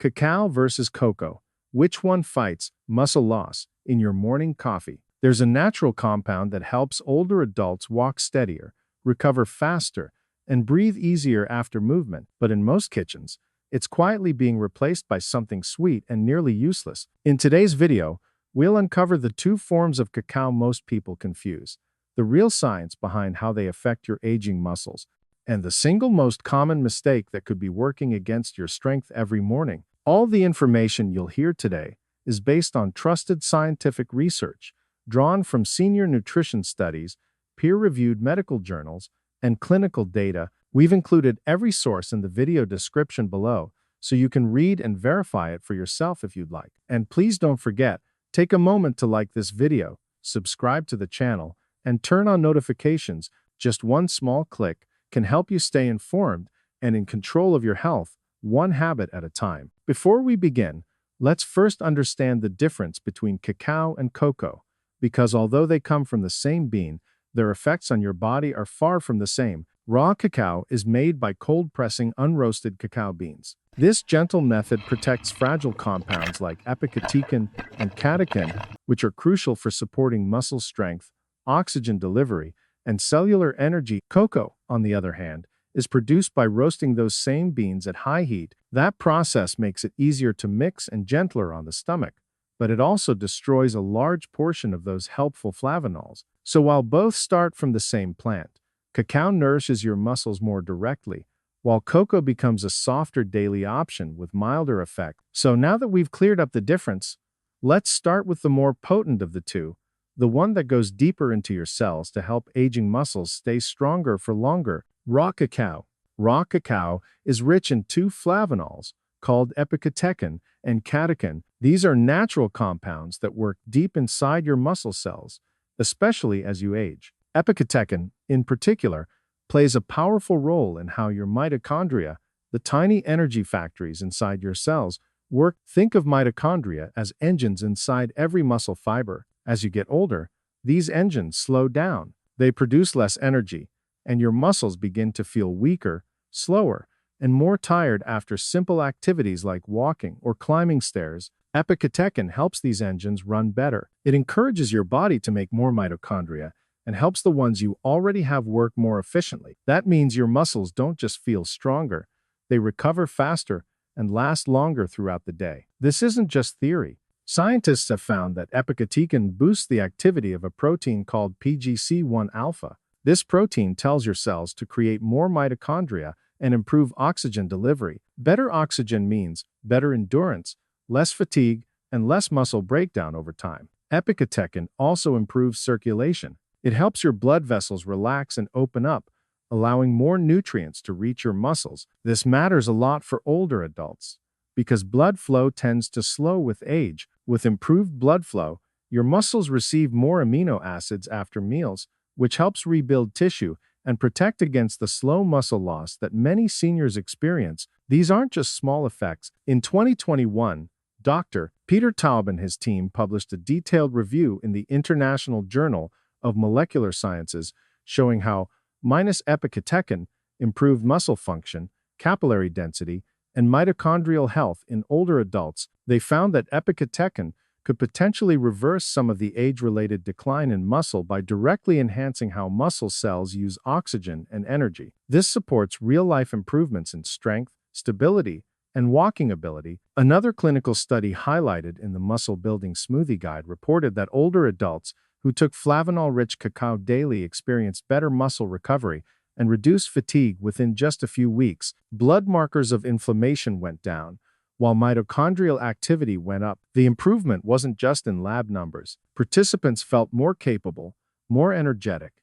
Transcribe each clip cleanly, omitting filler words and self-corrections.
Cacao versus cocoa. Which one fights muscle loss in your morning coffee? There's a natural compound that helps older adults walk steadier, recover faster, and breathe easier after movement, but in most kitchens, it's quietly being replaced by something sweet and nearly useless. In today's video, we'll uncover the two forms of cacao most people confuse, the real science behind how they affect your aging muscles, and the single most common mistake that could be working against your strength every morning. All the information you'll hear today is based on trusted scientific research, drawn from senior nutrition studies, peer-reviewed medical journals, and clinical data. We've included every source in the video description below, so you can read and verify it for yourself if you'd like. And please don't forget, take a moment to like this video, subscribe to the channel, and turn on notifications. Just one small click can help you stay informed and in control of your health, one habit at a time. Before we begin, let's first understand the difference between cacao and cocoa, because although they come from the same bean, their effects on your body are far from the same. Raw cacao is made by cold pressing unroasted cacao beans. This gentle method protects fragile compounds like Epicatechin and Catechin, which are crucial for supporting muscle strength, oxygen delivery, and cellular energy. Cocoa, on the other hand, is produced by roasting those same beans at high heat. That process makes it easier to mix and gentler on the stomach, but it also destroys a large portion of those helpful flavanols. So while both start from the same plant, cacao nourishes your muscles more directly, while cocoa becomes a softer daily option with milder effect. So now that we've cleared up the difference, let's start with the more potent of the two, the one that goes deeper into your cells to help aging muscles stay stronger for longer. Raw cacao. Raw cacao is rich in two flavanols called Epicatechin and Catechin. These are natural compounds that work deep inside your muscle cells, especially as you age. Epicatechin, in particular, plays a powerful role in how your mitochondria, the tiny energy factories inside your cells, work. Think of mitochondria as engines inside every muscle fiber. As you get older, these engines slow down. They produce less energy, and your muscles begin to feel weaker, slower, and more tired after simple activities like walking or climbing stairs. Epicatechin helps these engines run better. It encourages your body to make more mitochondria and helps the ones you already have work more efficiently. That means your muscles don't just feel stronger, they recover faster and last longer throughout the day. This isn't just theory. Scientists have found that Epicatechin boosts the activity of a protein called PGC1 alpha. This protein tells your cells to create more mitochondria and improve oxygen delivery. Better oxygen means better endurance, less fatigue, and less muscle breakdown over time. Epicatechin also improves circulation. It helps your blood vessels relax and open up, allowing more nutrients to reach your muscles. This matters a lot for older adults, because blood flow tends to slow with age. With improved blood flow, your muscles receive more amino acids after meals, which helps rebuild tissue and protect against the slow muscle loss that many seniors experience. These aren't just small effects. In 2021, Dr. Peter Taub and his team published a detailed review in the International Journal of Molecular Sciences showing how minus Epicatechin improved muscle function, capillary density, and mitochondrial health in older adults. They found that Epicatechin could potentially reverse some of the age-related decline in muscle by directly enhancing how muscle cells use oxygen and energy. This supports real-life improvements in strength, stability, and walking ability. Another clinical study highlighted in the Muscle Building Smoothie Guide reported that older adults who took flavanol-rich cacao daily experienced better muscle recovery and reduced fatigue within just a few weeks. Blood markers of inflammation went down, while mitochondrial activity went up. The improvement wasn't just in lab numbers. Participants felt more capable, more energetic,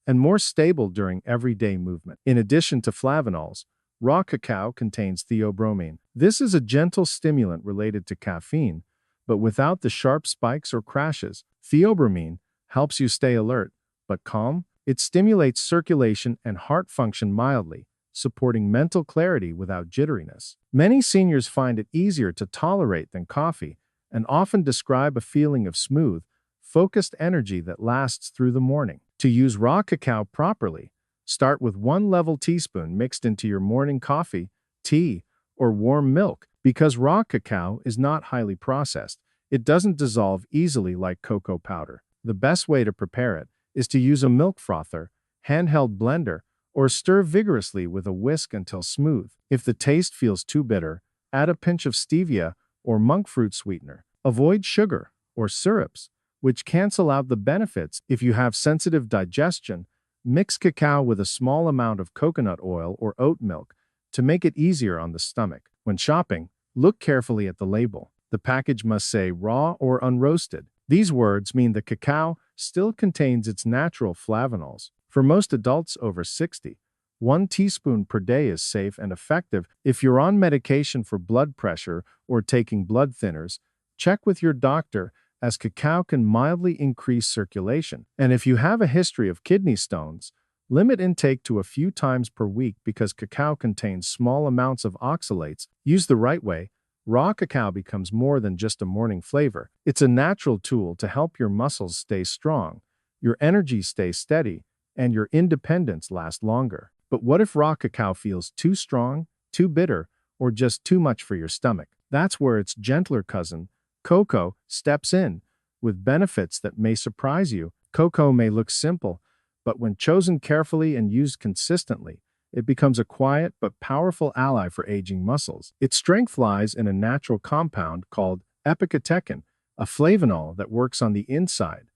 and more stable during everyday movement. In addition to flavanols, raw cacao contains theobromine. This is a gentle stimulant related to caffeine, but without the sharp spikes or crashes. Theobromine helps you stay alert, but calm. It stimulates circulation and heart function mildly, supporting mental clarity without jitteriness. Many seniors find it easier to tolerate than coffee and often describe a feeling of smooth, focused energy that lasts through the morning. To use raw cacao properly, start with 1 level teaspoon mixed into your morning coffee, tea, or warm milk. Because raw cacao is not highly processed, it doesn't dissolve easily like cocoa powder. The best way to prepare it is to use a milk frother, handheld blender, or stir vigorously with a whisk until smooth. If the taste feels too bitter, add a pinch of stevia or monk fruit sweetener. Avoid sugar or syrups, which cancel out the benefits. If you have sensitive digestion, mix cacao with a small amount of coconut oil or oat milk to make it easier on the stomach. When shopping, look carefully at the label. The package must say raw or unroasted. These words mean the cacao still contains its natural flavanols. For most adults over 60, 1 teaspoon per day is safe and effective. If you're on medication for blood pressure or taking blood thinners, check with your doctor, as cacao can mildly increase circulation. And if you have a history of kidney stones, limit intake to a few times per week because cacao contains small amounts of oxalates. Used the right way, raw cacao becomes more than just a morning flavor. It's a natural tool to help your muscles stay strong, your energy stay steady, and your independence last longer. But what if raw cacao feels too strong, too bitter, or just too much for your stomach? That's where its gentler cousin, cocoa, steps in, with benefits that may surprise you. Cocoa may look simple, but when chosen carefully and used consistently, it becomes a quiet but powerful ally for aging muscles. Its strength lies in a natural compound called Epicatechin, a flavanol that works on the inside,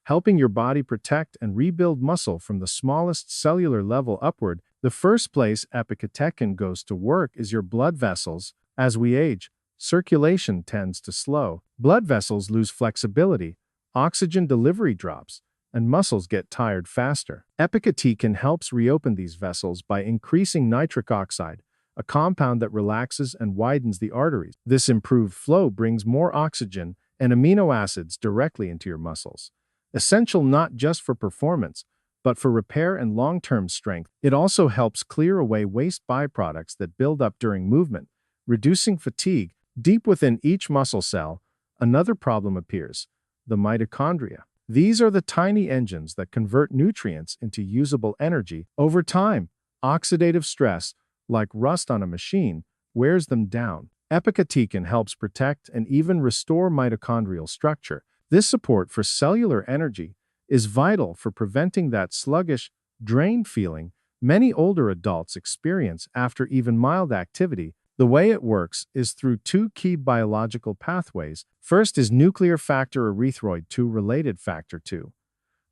helping your body protect and rebuild muscle from the smallest cellular level upward. The first place Epicatechin goes to work is your blood vessels. As we age, circulation tends to slow. Blood vessels lose flexibility, oxygen delivery drops, and muscles get tired faster. Epicatechin helps reopen these vessels by increasing nitric oxide, a compound that relaxes and widens the arteries. This improved flow brings more oxygen and amino acids directly into your muscles, essential not just for performance, but for repair and long-term strength. It also helps clear away waste byproducts that build up during movement, reducing fatigue. Deep within each muscle cell, another problem appears: the mitochondria. These are the tiny engines that convert nutrients into usable energy. Over time, oxidative stress, like rust on a machine, wears them down. Epicatechin helps protect and even restore mitochondrial structure. This support for cellular energy is vital for preventing that sluggish, drained feeling many older adults experience after even mild activity. The way it works is through 2 key biological pathways. First is nuclear factor erythroid 2 related factor 2,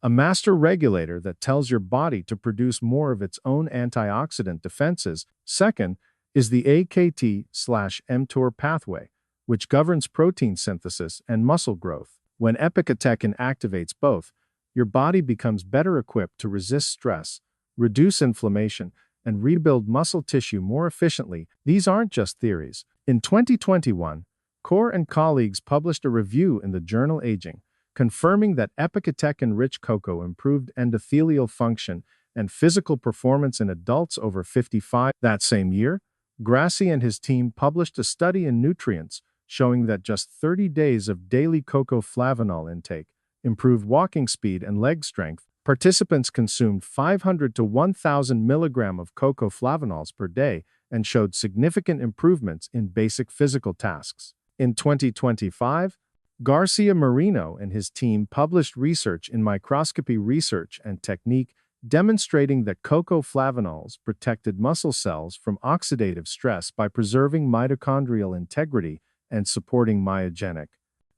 a master regulator that tells your body to produce more of its own antioxidant defenses. Second is the AKT/mTOR pathway, which governs protein synthesis and muscle growth. When Epicatechin activates both, your body becomes better equipped to resist stress, reduce inflammation, and rebuild muscle tissue more efficiently. These aren't just theories. In 2021, Kaur and colleagues published a review in the journal Aging, confirming that Epicatechin-rich cocoa improved endothelial function and physical performance in adults over 55. That same year, Grassi and his team published a study in Nutrients showing that just 30 days of daily cocoa flavanol intake improved walking speed and leg strength. Participants consumed 500 to 1,000 milligrams of cocoa flavanols per day and showed significant improvements in basic physical tasks. In 2025, Garcia Marino and his team published research in Microscopy Research and Technique demonstrating that cocoa flavanols protected muscle cells from oxidative stress by preserving mitochondrial integrity and supporting myogenic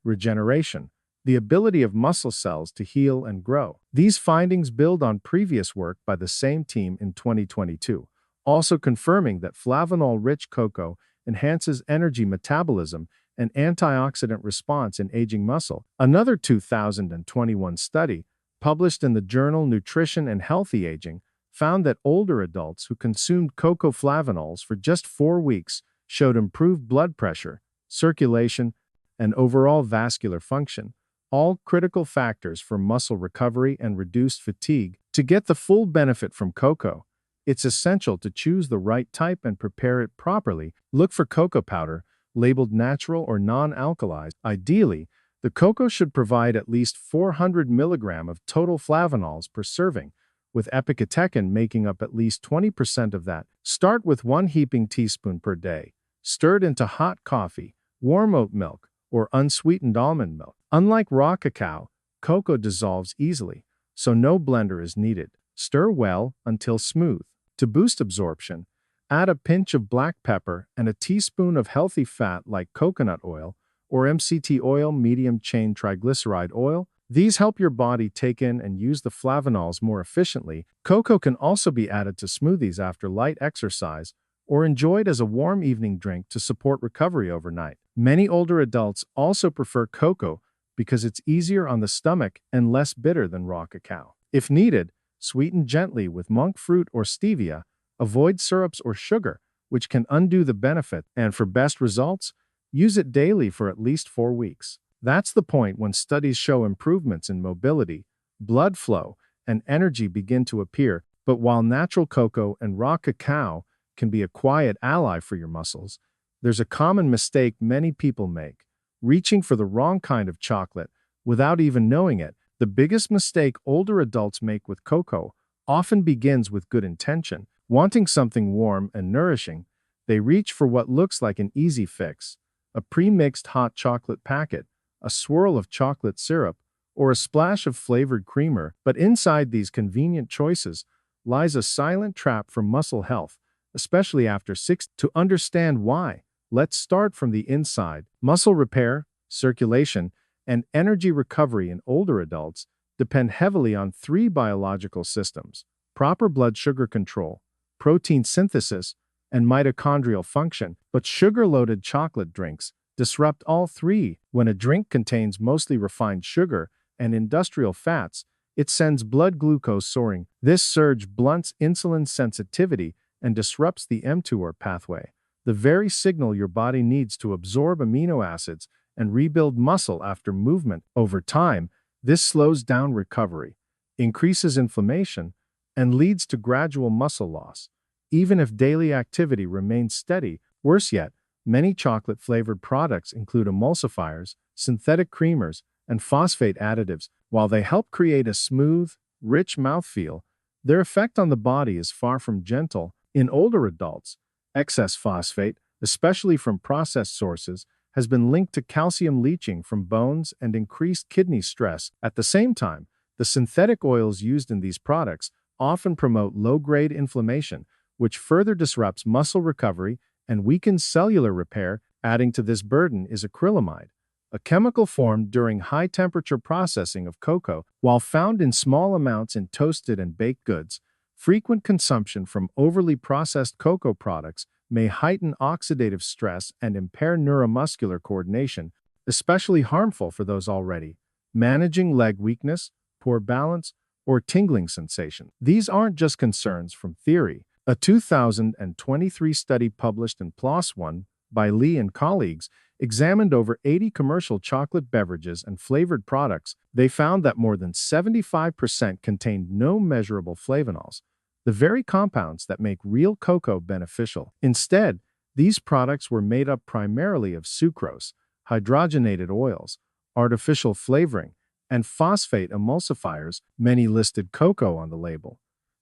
regeneration, the ability of muscle cells to heal and grow. These findings build on previous work by the same team in 2022, also confirming that flavanol-rich cocoa enhances energy metabolism and antioxidant response in aging muscle. Another 2021 study, published in the journal Nutrition and Healthy Aging, found that older adults who consumed cocoa flavanols for just 4 weeks showed improved blood pressure, circulation, and overall vascular function, all critical factors for muscle recovery and reduced fatigue. To get the full benefit from cocoa, it's essential to choose the right type and prepare it properly. Look for cocoa powder, labeled natural or non-alkalized. Ideally, the cocoa should provide at least 400 milligrams of total flavanols per serving, with Epicatechin making up at least 20% of that. Start with 1 heaping teaspoon per day, stirred into hot coffee, warm oat milk, or unsweetened almond milk. Unlike raw cacao, cocoa dissolves easily, so no blender is needed. Stir well until smooth. To boost absorption, add a pinch of black pepper and a teaspoon of healthy fat like coconut oil or MCT oil, medium-chain triglyceride oil. These help your body take in and use the flavanols more efficiently. Cocoa can also be added to smoothies after light exercise or enjoyed as a warm evening drink to support recovery overnight. Many older adults also prefer cocoa because it's easier on the stomach and less bitter than raw cacao. If needed, sweeten gently with monk fruit or stevia. Avoid syrups or sugar, which can undo the benefit, and for best results, use it daily for at least 4 weeks. That's the point when studies show improvements in mobility, blood flow, and energy begin to appear. But while natural cocoa and raw cacao can be a quiet ally for your muscles, there's a common mistake many people make: reaching for the wrong kind of chocolate without even knowing it. The biggest mistake older adults make with cocoa often begins with good intention. Wanting something warm and nourishing, they reach for what looks like an easy fix: a pre-mixed hot chocolate packet, a swirl of chocolate syrup, or a splash of flavored creamer. But inside these convenient choices lies a silent trap for muscle health, especially after 6. To understand why, let's start from the inside. Muscle repair, circulation, and energy recovery in older adults depend heavily on 3 biological systems: proper blood sugar control, protein synthesis, and mitochondrial function. But sugar-loaded chocolate drinks disrupt all 3. When a drink contains mostly refined sugar and industrial fats, it sends blood glucose soaring. This surge blunts insulin sensitivity and disrupts the mTOR pathway, the very signal your body needs to absorb amino acids and rebuild muscle after movement. Over time, this slows down recovery, increases inflammation, and leads to gradual muscle loss, even if daily activity remains steady. Worse yet, many chocolate-flavored products include emulsifiers, synthetic creamers, and phosphate additives. While they help create a smooth, rich mouthfeel, their effect on the body is far from gentle. In older adults, excess phosphate, especially from processed sources, has been linked to calcium leaching from bones and increased kidney stress. At the same time, the synthetic oils used in these products often promote low-grade inflammation, which further disrupts muscle recovery and weakens cellular repair. Adding to this burden is acrylamide, a chemical formed during high-temperature processing of cocoa. While found in small amounts in toasted and baked goods, frequent consumption from overly processed cocoa products may heighten oxidative stress and impair neuromuscular coordination, especially harmful for those already managing leg weakness, poor balance, or tingling sensation. These aren't just concerns from theory. A 2023 study published in PLOS One by Lee and colleagues examined over 80 commercial chocolate beverages and flavored products. They found that more than 75% contained no measurable flavanols, the very compounds that make real cocoa beneficial. Instead, these products were made up primarily of sucrose, hydrogenated oils, artificial flavoring, and phosphate emulsifiers. Many listed cocoa on the label,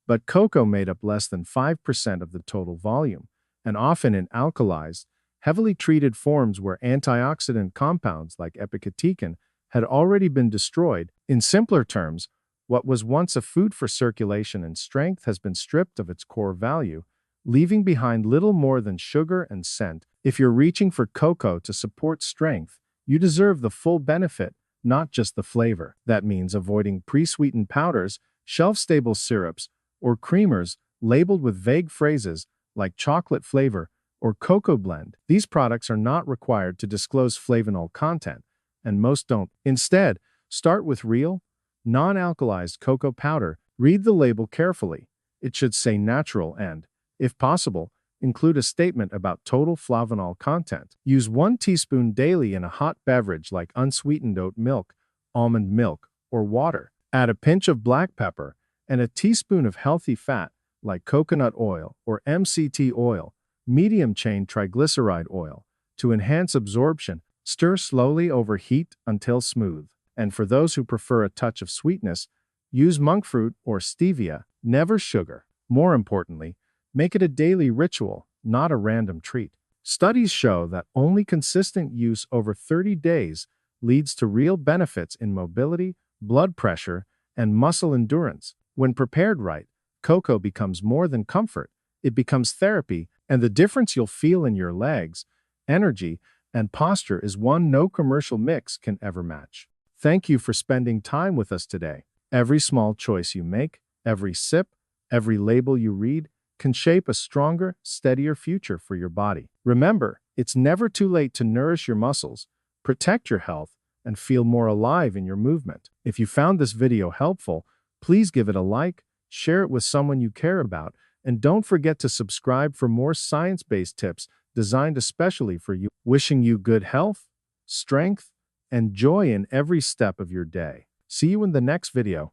but cocoa made up less than 5% of the total volume, and often in alkalized, heavily treated forms where antioxidant compounds like Epicatechin had already been destroyed. In simpler terms, what was once a food for circulation and strength has been stripped of its core value, leaving behind little more than sugar and scent. If you're reaching for cocoa to support strength, you deserve the full benefit, not just the flavor. That means avoiding pre-sweetened powders, shelf-stable syrups, or creamers labeled with vague phrases like chocolate flavor or cocoa blend. These products are not required to disclose flavanol content, and most don't. Instead, start with real, non-alkalized cocoa powder. Read the label carefully. It should say natural and, if possible, include a statement about total flavanol content. Use 1 teaspoon daily in a hot beverage like unsweetened oat milk, almond milk, or water. Add a pinch of black pepper and a teaspoon of healthy fat like coconut oil or MCT oil, medium-chain triglyceride oil, to enhance absorption. Stir slowly over heat until smooth. And for those who prefer a touch of sweetness, use monk fruit or stevia, never sugar. More importantly, make it a daily ritual, not a random treat. Studies show that only consistent use over 30 days leads to real benefits in mobility, blood pressure, and muscle endurance. When prepared right, cocoa becomes more than comfort. It becomes therapy, and the difference you'll feel in your legs, energy, and posture is one no commercial mix can ever match. Thank you for spending time with us today. Every small choice you make, every sip, every label you read, can shape a stronger, steadier future for your body. Remember, it's never too late to nourish your muscles, protect your health, and feel more alive in your movement. If you found this video helpful, please give it a like, share it with someone you care about, and don't forget to subscribe for more science-based tips designed especially for you. Wishing you good health, strength, and joy in every step of your day. See you in the next video.